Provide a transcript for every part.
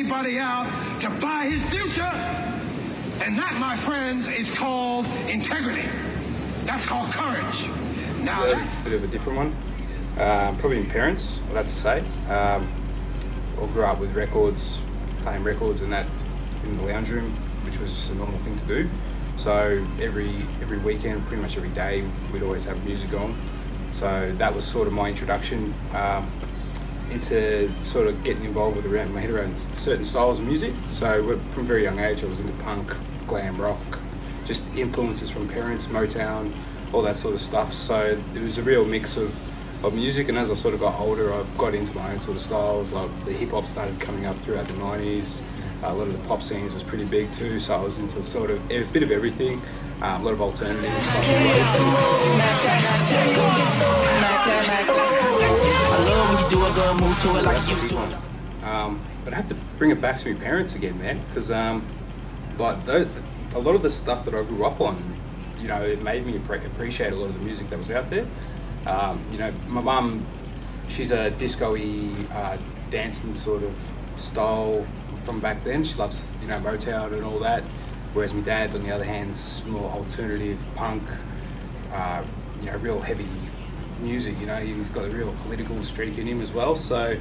anybody out to buy his future. And that, my friends, is called integrity. That's called courage. Now, a bit of a different one. Probably in parents, I'd have to say. I grew up with records, playing records and that in the lounge room, which was just a normal thing to do. So every weekend, pretty much every day, we'd always have music on. So that was sort of my introduction into sort of getting involved with my head around certain styles of music. So from a very young age, I was into punk, glam rock, just influences from parents, Motown, all that sort of stuff. So it was a real mix of music, and as I sort of got older, I got into my own sort of styles. Like the hip hop started coming up throughout the 90s. A lot of the pop scenes was pretty big too, so I was into sort of a bit of everything. A lot of alternative stuff as well. But I have to bring it back to my parents again, man, because like a lot of the stuff that I grew up on, you know, it made me appreciate a lot of the music that was out there. You know, my mum, she's a disco-y, dancing sort of style from back then. She loves, you know, Motown and all that. Whereas my dad, on the other hand, is more alternative, punk, you know, real heavy music. You know, he's got a real political streak in him as well. So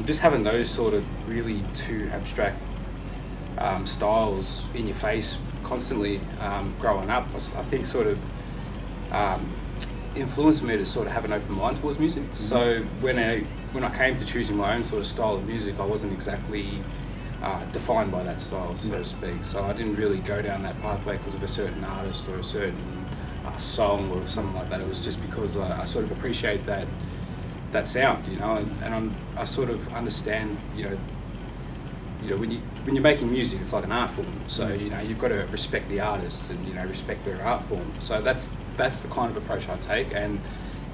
just having those sort of really two abstract styles in your face constantly growing up, I think sort of influenced me to sort of have an open mind towards music. Mm-hmm. So when I came to choosing my own sort of style of music, I wasn't exactly defined by that style, so to speak. So I didn't really go down that pathway because of a certain artist or a certain song or something like that. It was just because I sort of appreciate that sound, you know, and I sort of understand, you know, when you're making music, it's like an art form. So you know, you've got to respect the artist and, you know, respect their art form. So that's the kind of approach I take. And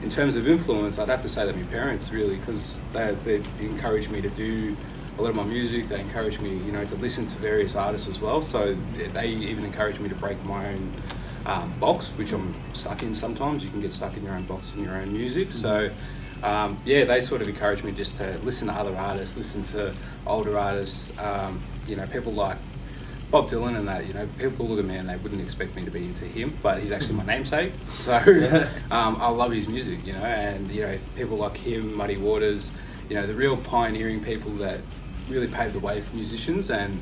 in terms of influence, I'd have to say that my parents really, because they encouraged me to do a lot of my music. They encouraged me, you know, to listen to various artists as well. So they even encouraged me to break my own box, which I'm stuck in sometimes. You can get stuck in your own box in your own music. So yeah, they sort of encouraged me just to listen to other artists, listen to older artists, you know, people like Bob Dylan and that. You know, people look at me and they wouldn't expect me to be into him, but he's actually my namesake. So I love his music, you know, and, you know, people like him, Muddy Waters, you know, the real pioneering people that really paved the way for musicians, and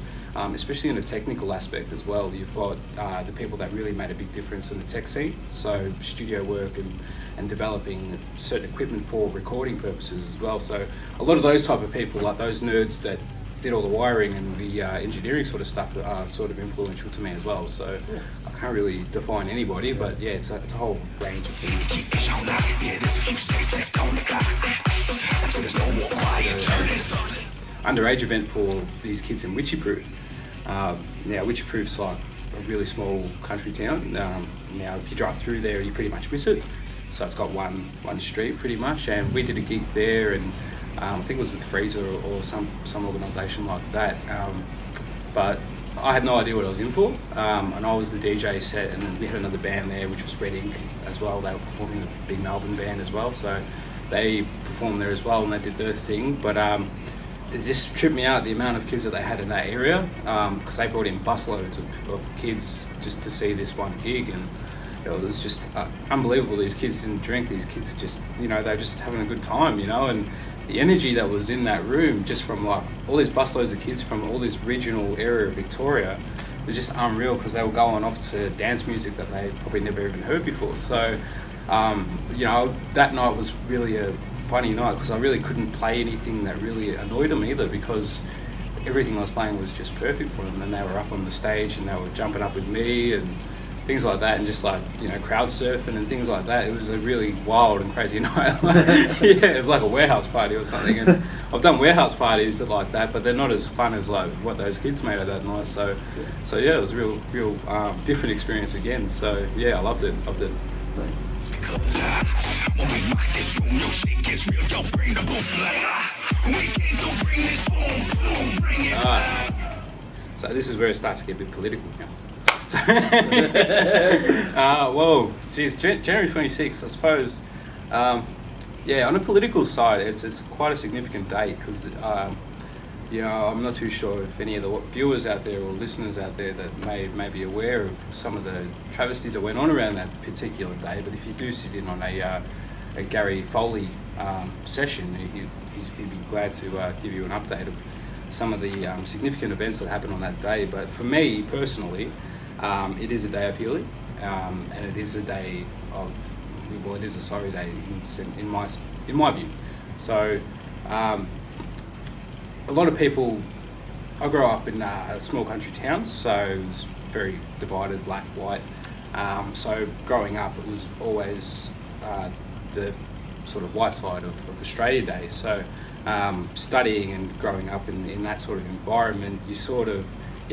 especially in the technical aspect as well. You've got the people that really made a big difference in the tech scene, so studio work and developing certain equipment for recording purposes as well. So a lot of those type of people, like those nerds that did all the wiring and the engineering sort of stuff, are sort of influential to me as well. So I can't really define anybody, but yeah, it's a whole range of things. Underage event for these kids in Witchyproof. Now Witchyproof's like a really small country town. Now if you drive through there, you pretty much miss it. So it's got one street pretty much, and we did a gig there, and I think it was with Freezer or some organisation like that. But I had no idea what I was in for, and I was the DJ set, and then we had another band there, which was Red Ink as well. They were performing, a big Melbourne band as well, so they performed there as well, and they did their thing. But it just tripped me out, the amount of kids that they had in that area, because they brought in busloads of kids just to see this one gig, and you know, it was just unbelievable. These kids didn't drink, these kids just, you know, they were just having a good time, you know, and the energy that was in that room, just from like all these busloads of kids from all this regional area of Victoria, was just unreal, because they were going off to dance music that they probably never even heard before. So, you know, that night was really a funny night, because I really couldn't play anything that really annoyed them either, because everything I was playing was just perfect for them, and they were up on the stage and they were jumping up with me and things like that, and just like, you know, crowd surfing and things like that. It was a really wild and crazy night. Yeah, it was like a warehouse party or something, and I've done warehouse parties that like that, but they're not as fun as like what those kids made of that night. So yeah, it was a real different experience again. So yeah, I loved it. When we rock this room, your shit gets real, yo, bring the boom. We came to bring this boom, bring it. So this is where it starts to get a bit political now. Whoa, geez, January 26th, I suppose. Yeah, on a political side, it's quite a significant date, because I'm not too sure if any of the viewers out there or listeners out there that may be aware of some of the travesties that went on around that particular day, but if you do sit in on a Gary Foley session, he'd be glad to give you an update of some of the significant events that happened on that day. But for me personally, it is a day of healing, and it is a day of, well, it is a sorry day in my view. So a lot of people, I grew up in a small country town, so it was very divided, black, white. So growing up, it was always the sort of white side of Australia Day. So studying and growing up in that sort of environment, you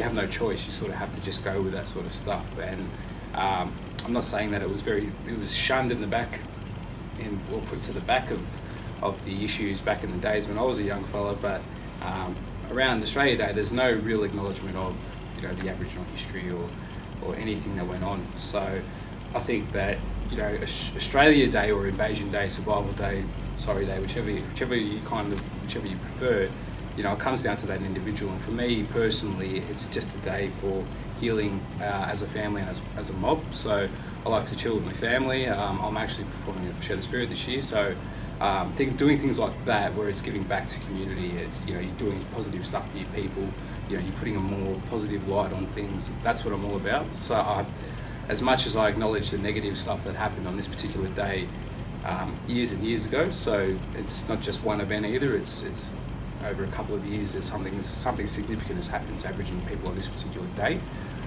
have no choice. You sort of have to just go with that sort of stuff. And I'm not saying that it was shunned in the back, or put to the back of the issues back in the days when I was a young fella, but around Australia Day, there's no real acknowledgement of the Aboriginal history or anything that went on. So I think that Australia Day or Invasion Day, Survival Day, Sorry Day, whichever you prefer, it comes down to that individual. And for me personally, it's just a day for healing as a family and as a mob. So I like to chill with my family. I'm actually performing at Share the Spirit this year, so doing things like that where it's giving back to community, it's you're doing positive stuff for your people, you're putting a more positive light on things. That's what I'm all about. So as much as I acknowledge the negative stuff that happened on this particular day years and years ago, so it's not just one event either, it's over a couple of years there's something significant has happened to Aboriginal people on this particular day.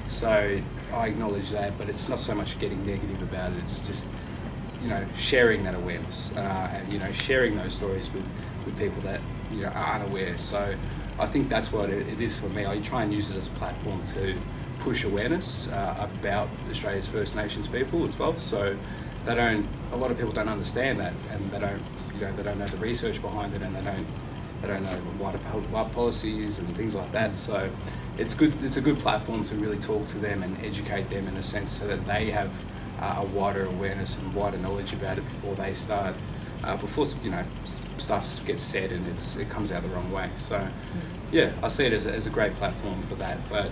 So I acknowledge that, but it's not so much getting negative about it, it's just sharing that awareness and sharing those stories with people that are unaware. So I think that's what it is for me. I try and use it as a platform to push awareness about Australia's First Nations people as well. So a lot of people don't understand that, and they don't know the research behind it, and they don't know what policies and things like that. So it's good. It's a good platform to really talk to them and educate them in a sense, so that they have a wider awareness and wider knowledge about it before they start, stuff gets said and it comes out the wrong way. So yeah, I see it as a great platform for that. But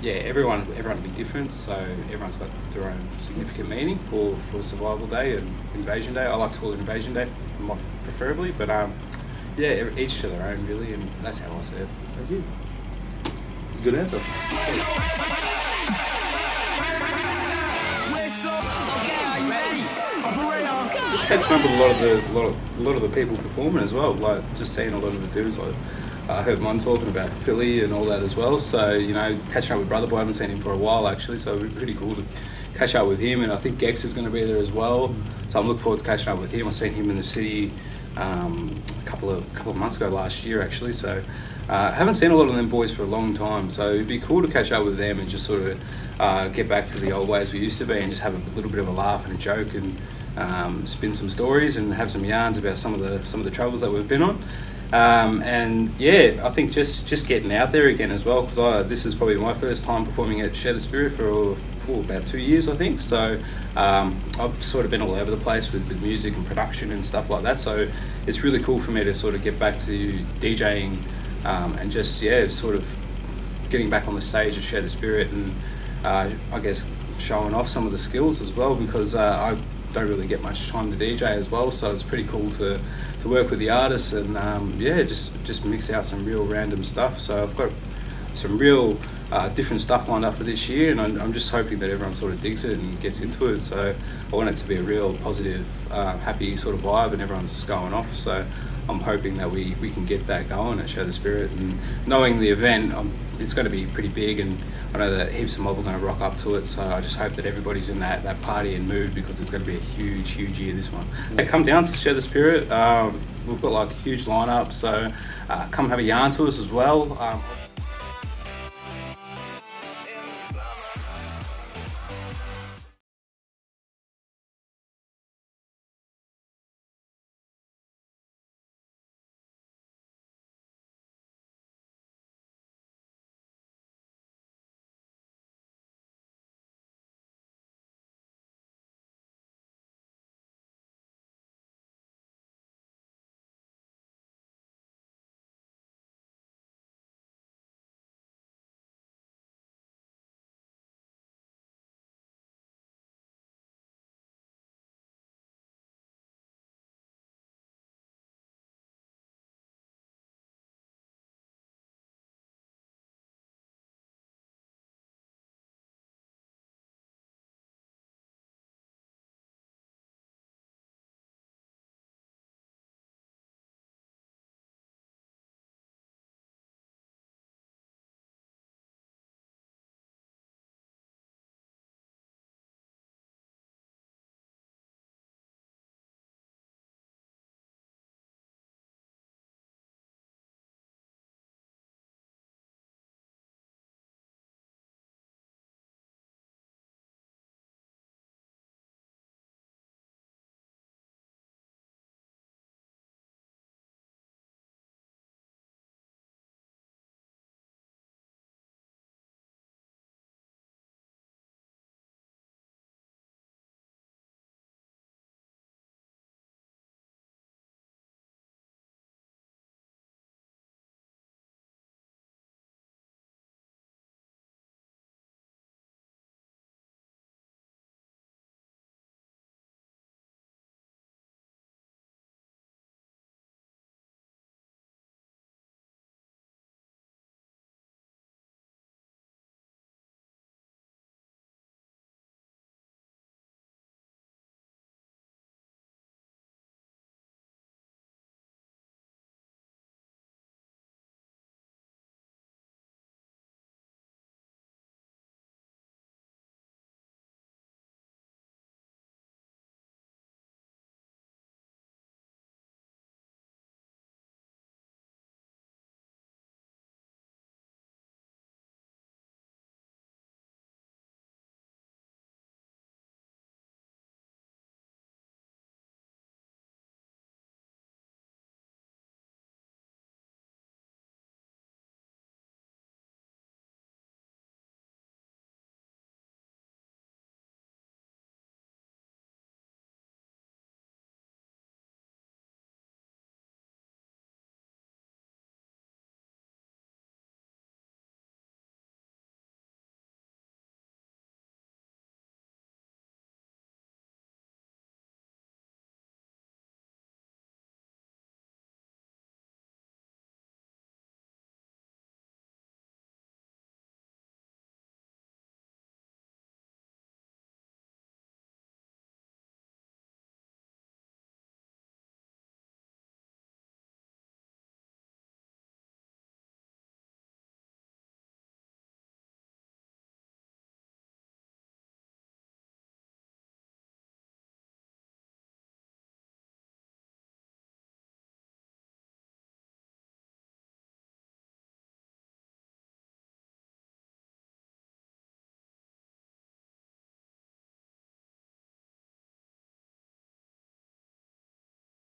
everyone will be different, so everyone's got their own significant meaning for Survival Day and Invasion Day. I like to call it Invasion Day, preferably, but each to their own really, and that's how I see it. Thank you. It's a good answer. Just catching up with a lot of the people performing as well, like just seeing a lot of the dudes. I heard Mon talking about Philly and all that as well. So catching up with Brother Boy, I haven't seen him for a while actually. So it'd be pretty cool to catch up with him, and I think Gex is going to be there as well. So I'm looking forward to catching up with him. I seen him in the city a couple of months ago last year actually. So I haven't seen a lot of them boys for a long time. So it'd be cool to catch up with them and just sort of get back to the old ways we used to be, and just have a little bit of a laugh and a joke, and spin some stories and have some yarns about some of the travels that we've been on. I think just getting out there again as well, because this is probably my first time performing at Share the Spirit for about 2 years, I think. So I've sort of been all over the place with music and production and stuff like that. So it's really cool for me to sort of get back to DJing and just sort of getting back on the stage at Share the Spirit, and I guess showing off some of the skills as well, because I don't really get much time to DJ as well. So it's pretty cool to work with the artists and just mix out some real random stuff. So I've got some real different stuff lined up for this year, and I'm just hoping that everyone sort of digs it and gets into it. So I want it to be a real positive, happy sort of vibe, and everyone's just going off. So I'm hoping that we can get that going at Show the Spirit, and knowing the event, it's going to be pretty big, and I know that heaps of mob are going to rock up to it. So I just hope that everybody's in that party and mood, because it's going to be a huge year, this one. Come down to Share the Spirit. We've got like a huge lineup, so come have a yarn to us as well.